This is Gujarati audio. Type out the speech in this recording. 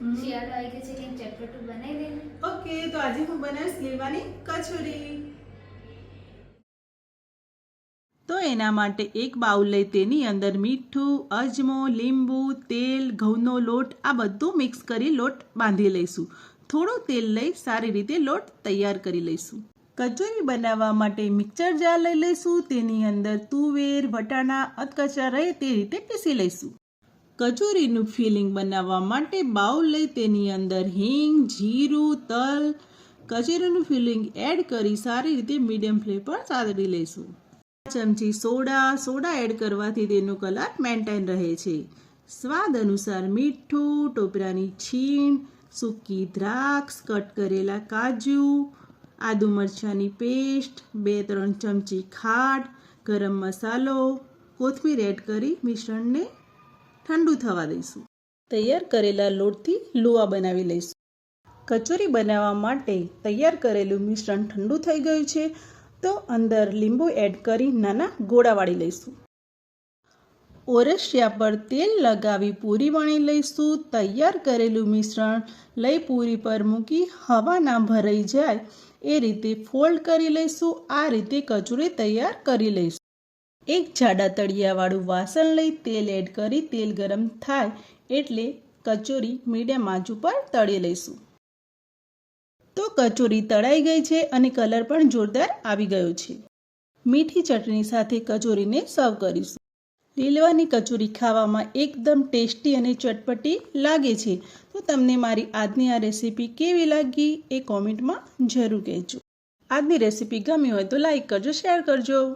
શિયાળો આવી ગયો છે કે ચટપટું બનાવી દે ને. ઓકે, તો આજે હું બનાવીશ લીલવાની કચોરી. તો એના માટે એક બાઉલ લઈ તેની અંદર મીઠું, અજમો, લીંબુ, તેલ, ઘઉંનો લોટ આ બધું મિક્સ કરી લોટ બાંધી લઈશું. થોડું તેલ લઈ સારી રીતે લોટ તૈયાર કરી લઈશું. કચોરી બનાવવા માટે મિક્સર જાર લઈ લઈશું. તેની અંદર તુવેર, વટાણા અધકચરા રહે તે રીતે પીસી લઈશું. કચોરીનું ફિલિંગ બનાવવા માટે બાઉલ લઈ તેની અંદર હિંગ, જીરું, તલ, કચોરીનું ફિલિંગ એડ કરી સારી રીતે મીડિયમ ફ્લેમ પર સાતળી લઈશું. ચમચી સોડા એડ કરવાથી તેનો કલર મેન્ટેન રહે છે. સ્વાદ અનુસાર મીઠું, ટોપરાની છીણ, સૂકી દ્રાક્ષ, કટ કરેલા કાજુ, આદુ મરચાંની પેસ્ટ, 2-3 ચમચી ખાંડ, ગરમ મસાલો, કોથમીર એડ કરી મિશ્રણને ઠંડુ થવા દઈશું. તૈયાર કરેલા લોટથી લુવા બનાવી લઈશું. કચોરી બનાવવા માટે તૈયાર કરેલું મિશ્રણ ઠંડુ થઈ ગયું છે તો અંદર લીંબુ એડ કરી નાના ગોળા વાળી લઈશું. ઓરસિયા પર તેલ લગાવી પૂરી વણી લઈશું. તૈયાર કરેલું મિશ્રણ લઈ પૂરી પર મૂકી હવા ના ભરાઈ જાય એ રીતે ફોલ્ડ કરી લઈશું. આ રીતે કચોરી તૈયાર કરી લઈશું. એક જાડા તળિયાવાળું વાસણ લઈ તેલ એડ કરી તેલ ગરમ થાય એટલે કચોરી મીડિયમ આંચ ઉપર તળી લઈશું. તો કચોરી તળાઈ ગઈ છે અને કલર પણ જોરદાર આવી ગયો છે. મીઠી ચટણી સાથે કચોરીને સર્વ કરીશું. લીલવાની કચોરી ખાવામાં એકદમ ટેસ્ટી અને ચટપટી લાગે છે. તો તમને મારી આજની આ રેસીપી કેવી લાગી એ કોમેન્ટમાં જરૂર કહેજો. આજની રેસીપી ગમી હોય તો લાઈક કરજો, શેર કરજો.